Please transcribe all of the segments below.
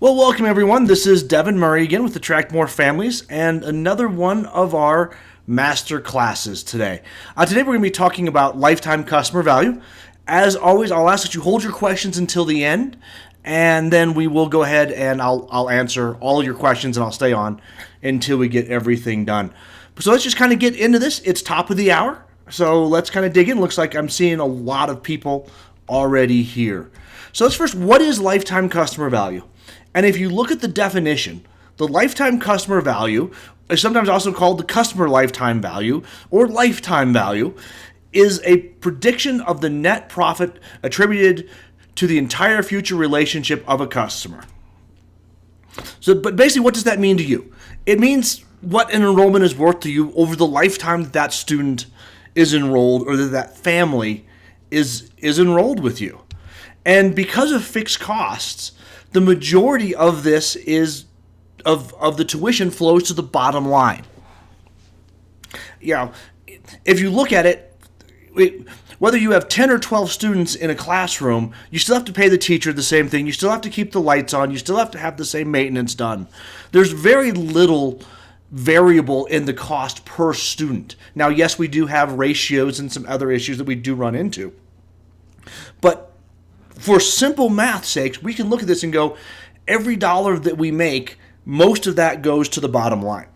Well, welcome everyone. This is Devin Murray again with Attract More Families and another one of our master classes today. Today we're going to be talking about lifetime customer value. As always, I'll ask that you hold your questions until the end, and then we will go ahead and I'll answer all your questions and I'll stay on until we get everything done. So let's just kind of get into this. It's top of the hour, so let's kind of dig in. Looks like I'm seeing a lot of people already here. So let's first, what is lifetime customer value? And if you look at the definition, the lifetime customer value is sometimes also called the customer lifetime value or lifetime value, is a prediction of the net profit attributed to the entire future relationship of a customer. So, but basically, what does that mean to you? It means what an enrollment is worth to you over the lifetime that that student is enrolled or that that family is enrolled with you. And because of fixed costs, the majority of this is of the tuition flows to the bottom line. You know, if you look at it, whether you have 10 or 12 students in a classroom, you still have to pay the teacher the same thing. You still have to keep the lights on. You still have to have the same maintenance done. There's very little variable in the cost per student. Now, yes, we do have ratios and some other issues that we do run into. But for simple math sakes, we can look at this and go, every dollar that we make, most of that goes to the bottom line.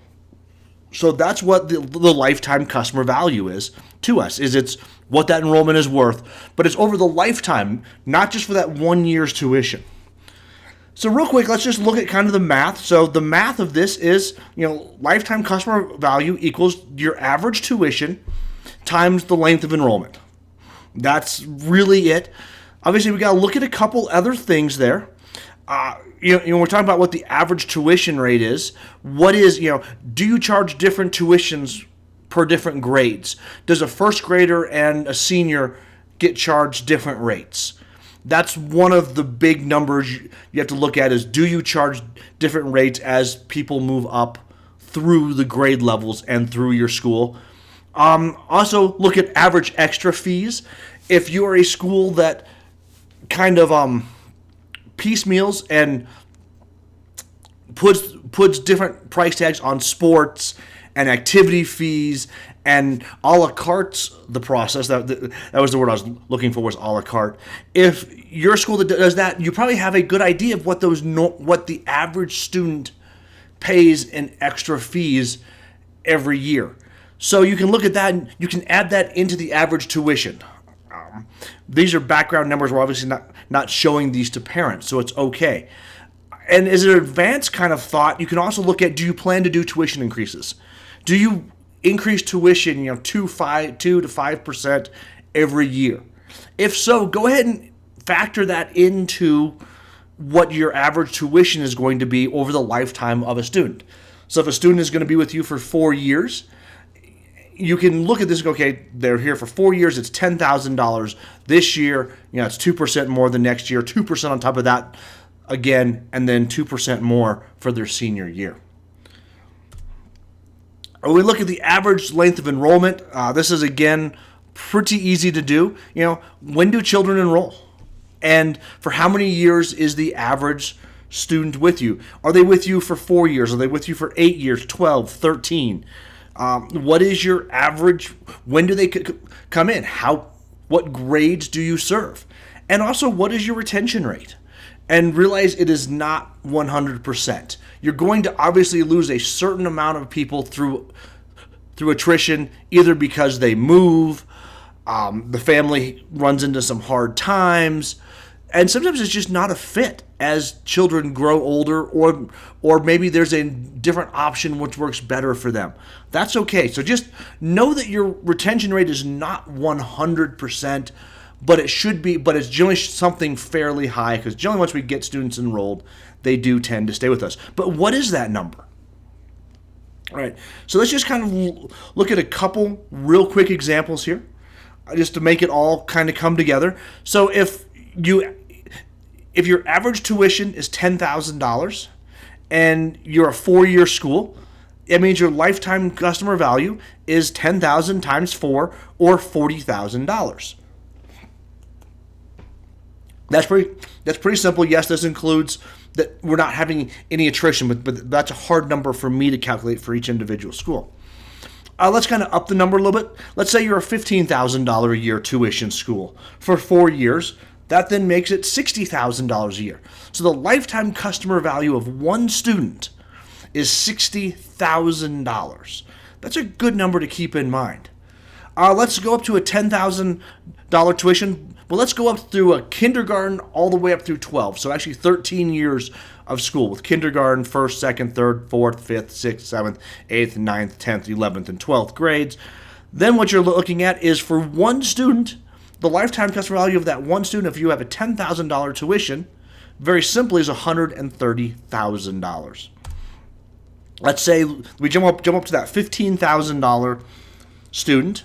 So that's what the lifetime customer value is to us, is it's what that enrollment is worth, but it's over the lifetime, not just for that 1 year's tuition. So real quick, let's just look at kind of the math. So the math of this is, lifetime customer value equals your average tuition times the length of enrollment. That's really it. Obviously, we got to look at a couple other things there. We're talking about what the average tuition rate is. What is, do you charge different tuitions per different grades? Does a first grader and a senior get charged different rates? That's one of the big numbers you have to look at is, do you charge different rates as people move up through the grade levels and through your school? Also, look at average extra fees. If you are a school that kind of piecemeals and puts different price tags on sports and activity fees and a la carte the process. That was the word I was looking for, was a la carte. If you're a school that does that, you probably have a good idea of what the average student pays in extra fees every year. So you can look at that and you can add that into the average tuition. These are background numbers. We're obviously not showing these to parents, so it's okay. And as an advanced kind of thought, you can also look at, do you plan to do tuition increases? Do you increase tuition, 2 to 5% every year? If so, go ahead and factor that into what your average tuition is going to be over the lifetime of a student. So if a student is going to be with you for 4 years, you can look at this and go, okay, they're here for 4 years, it's $10,000. This year, it's 2% more than next year, 2% on top of that again, and then 2% more for their senior year. When we look at the average length of enrollment, this is, again, pretty easy to do. When do children enroll? And for how many years is the average student with you? Are they with you for 4 years? Are they with you for 8 years, 12, 13? What is your average? When do they come in? What grades do you serve? And also, what is your retention rate? And realize it is not 100%. You're going to obviously lose a certain amount of people through attrition, either because they move, the family runs into some hard times, and sometimes it's just not a fit as children grow older, or maybe there's a different option which works better for them. That's okay. So just know that your retention rate is not 100%, but it should be, but it's generally something fairly high, because generally once we get students enrolled, they do tend to stay with us. But what is that number? All right, so let's just kind of look at a couple real quick examples here, just to make it all kind of come together. So if your average tuition is $10,000 and you're a 4-year school, it means your lifetime customer value is 10,000 times 4, or $40,000. That's pretty simple. Yes, this includes that we're not having any attrition, but that's a hard number for me to calculate for each individual school. Let's kind of up the number a little bit. Let's say you're a $15,000 a year tuition school for 4 years. That then makes it $60,000 a year. So the lifetime customer value of one student is $60,000. That's a good number to keep in mind. Let's go up to a $10,000 tuition. Well, let's go up through a kindergarten all the way up through 12. So actually 13 years of school with kindergarten, 1st, 2nd, 3rd, 4th, 5th, 6th, 7th, 8th, 9th, 10th, 11th, and 12th grades. Then what you're looking at is for one student, the lifetime customer value of that one student, if you have a $10,000 tuition, very simply is $130,000. Let's say we jump up to that $15,000 student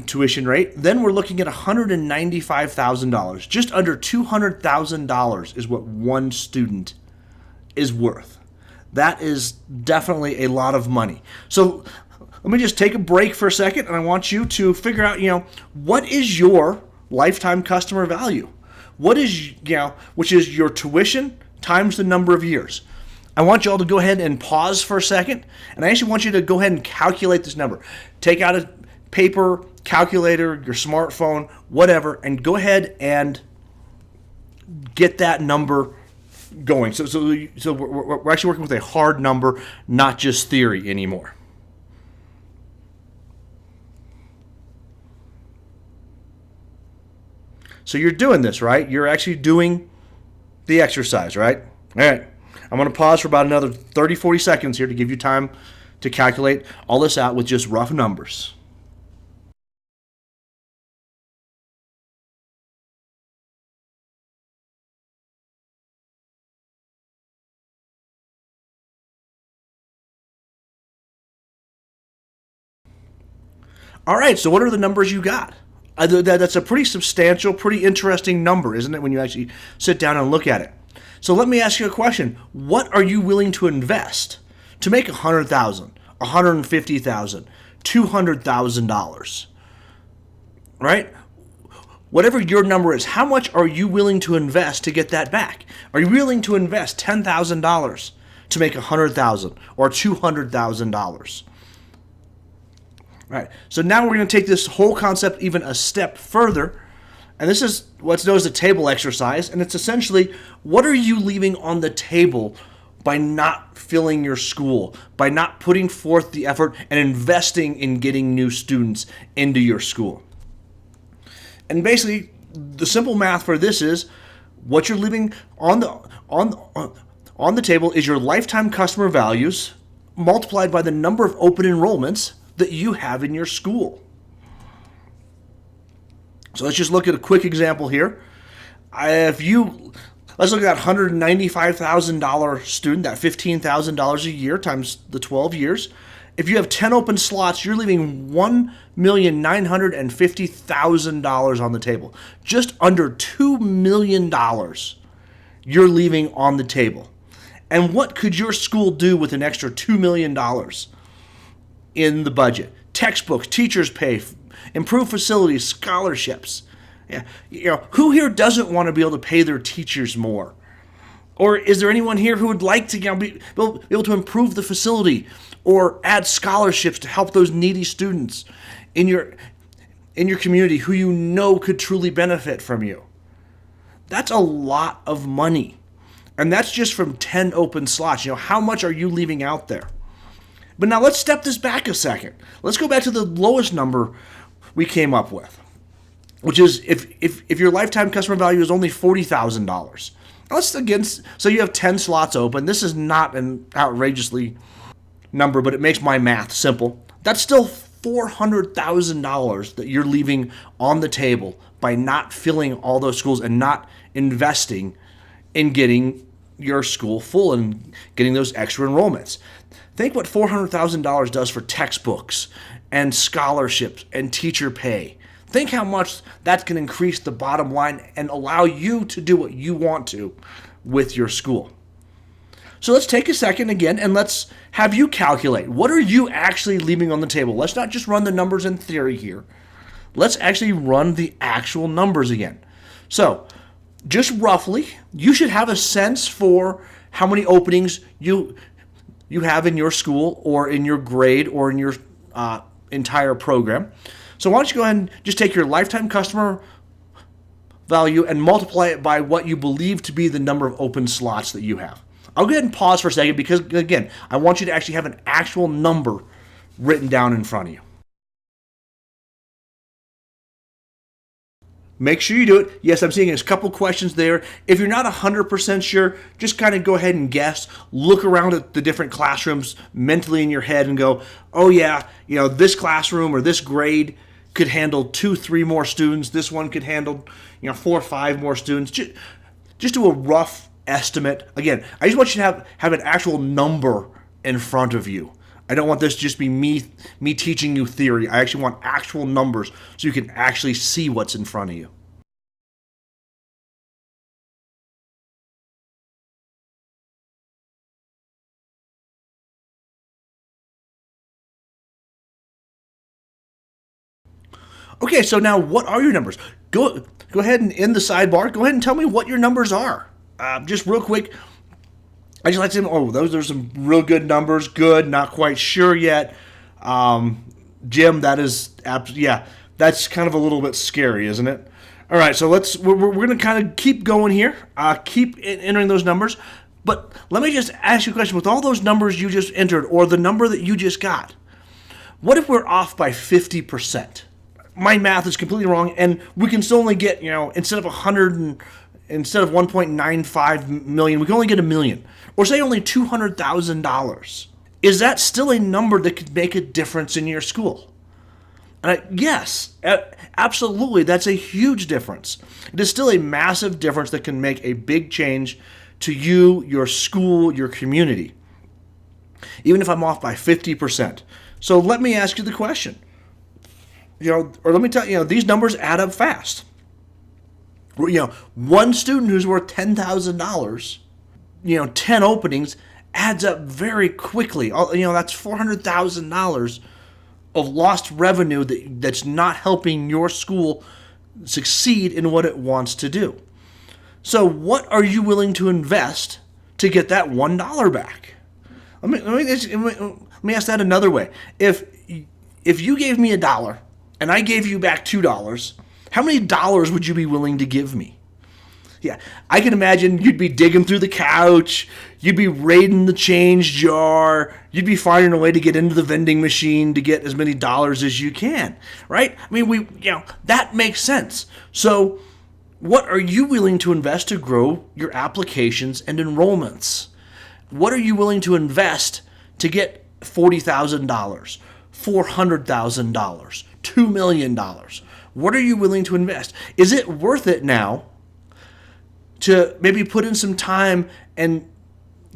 tuition rate. Then we're looking at $195,000. Just under $200,000 is what one student is worth. That is definitely a lot of money. So let me just take a break for a second, and I want you to figure out, what is your lifetime customer value? What is, which is your tuition times the number of years. I want you all to go ahead and pause for a second, and I actually want you to go ahead and calculate this number. Take out a paper, calculator, your smartphone, whatever, and go ahead and get that number going. So we're actually working with a hard number, not just theory anymore. So you're doing this, right? You're actually doing the exercise, right? All right. I'm going to pause for about another 30, 40 seconds here to give you time to calculate all this out with just rough numbers. All right, so what are the numbers you got? That's a pretty substantial, pretty interesting number, isn't it, when you actually sit down and look at it? So let me ask you a question. What are you willing to invest to make $100,000, $150,000, $200,000? Right? Whatever your number is, how much are you willing to invest to get that back? Are you willing to invest $10,000 to make $100,000 or $200,000? Right. So now we're going to take this whole concept even a step further. And this is what's known as a table exercise. And it's essentially, what are you leaving on the table by not filling your school, by not putting forth the effort and investing in getting new students into your school? And basically, the simple math for this is what you're leaving on the table is your lifetime customer values multiplied by the number of open enrollments that you have in your school. So let's just look at a quick example here. Let's look at that $195,000 student, that $15,000 a year times the 12 years. If you have 10 open slots, you're leaving $1,950,000 on the table. Just under $2 million you're leaving on the table. And what could your school do with an extra $2 million in the budget? Textbooks, teachers pay, improved facilities, scholarships. Yeah, who here doesn't want to be able to pay their teachers more? Or is there anyone here who would like to be able to improve the facility or add scholarships to help those needy students in your community who could truly benefit from you? That's a lot of money. And that's just from 10 open slots. How much are you leaving out there? But now let's step this back a second. Let's go back to the lowest number we came up with, which is if your lifetime customer value is only $40,000. So you have 10 slots open. This is not an outrageously number, but it makes my math simple. That's still $400,000 that you're leaving on the table by not filling all those schools and not investing in getting your school full and getting those extra enrollments. Think what $400,000 does for textbooks and scholarships and teacher pay. Think how much that can increase the bottom line and allow you to do what you want to with your school. So let's take a second again and let's have you calculate. What are you actually leaving on the table? Let's not just run the numbers in theory here. Let's actually run the actual numbers again. So just roughly, you should have a sense for how many openings you have in your school or in your grade or in your entire program. So why don't you go ahead and just take your lifetime customer value and multiply it by what you believe to be the number of open slots that you have. I'll go ahead and pause for a second because, again, I want you to actually have an actual number written down in front of you. Make sure you do it. Yes, I'm seeing a couple questions there. If you're not 100% sure, just kind of go ahead and guess. Look around at the different classrooms mentally in your head and go, oh yeah, this classroom or this grade could handle 2-3 more students. This one could handle 4 or 5 more students. Just do a rough estimate. Again, I just want you to have an actual number in front of you. I don't want this to just be me teaching you theory. I actually want actual numbers so you can actually see what's in front of you. Okay, so now what are your numbers? Go ahead and in the sidebar, go ahead and tell me what your numbers are. Just real quick, I just like to say, those are some real good numbers. Good, not quite sure yet. Jim, that is, that's kind of a little bit scary, isn't it? All right, so we're going to kind of keep going here. Keep entering those numbers. But let me just ask you a question. With all those numbers you just entered, or the number that you just got, what if we're off by 50%? My math is completely wrong, and we can still only get, instead of 1.95 million, we can only get $1 million, or say only $200,000. Is that still a number that could make a difference in your school? Yes, absolutely. That's a huge difference. It is still a massive difference that can make a big change to you, your school, your community, even if I'm off by 50%. So let me ask you the question. Or let me tell you, these numbers add up fast. One student who's worth $10,000, 10 openings adds up very quickly. That's $400,000 of lost revenue that's not helping your school succeed in what it wants to do. So what are you willing to invest to get that $1 back? Let me ask that another way. If you gave me $1 and I gave you back $2, how many dollars would you be willing to give me? Yeah, I can imagine you'd be digging through the couch, you'd be raiding the change jar, you'd be finding a way to get into the vending machine to get as many dollars as you can, right? I mean, that makes sense. So what are you willing to invest to grow your applications and enrollments? What are you willing to invest to get $40,000, $400,000, $2 million? What are you willing to invest? Is it worth it now to maybe put in some time and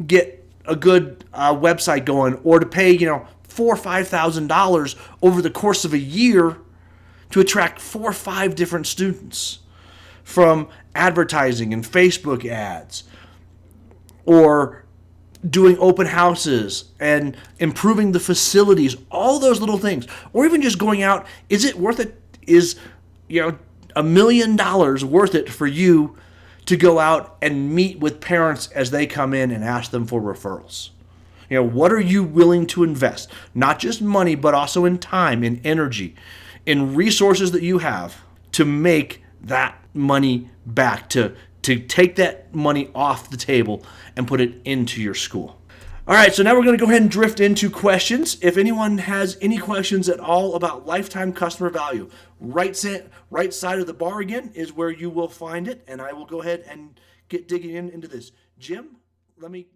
get a good website going, or to pay $4,000 or $5,000 over the course of a year to attract 4 or 5 different students from advertising and Facebook ads, or doing open houses and improving the facilities, all those little things, or even just going out? Is it worth it? Is $1 million worth it for you to go out and meet with parents as they come in and ask them for referrals? What are you willing to invest? Not just money, but also in time, in energy, in resources that you have to make that money back, to take that money off the table and put it into your school. All right, so now we're going to go ahead and drift into questions. If anyone has any questions at all about lifetime customer value, right side of the bar again is where you will find it, and I will go ahead and get digging into this. Jim, let me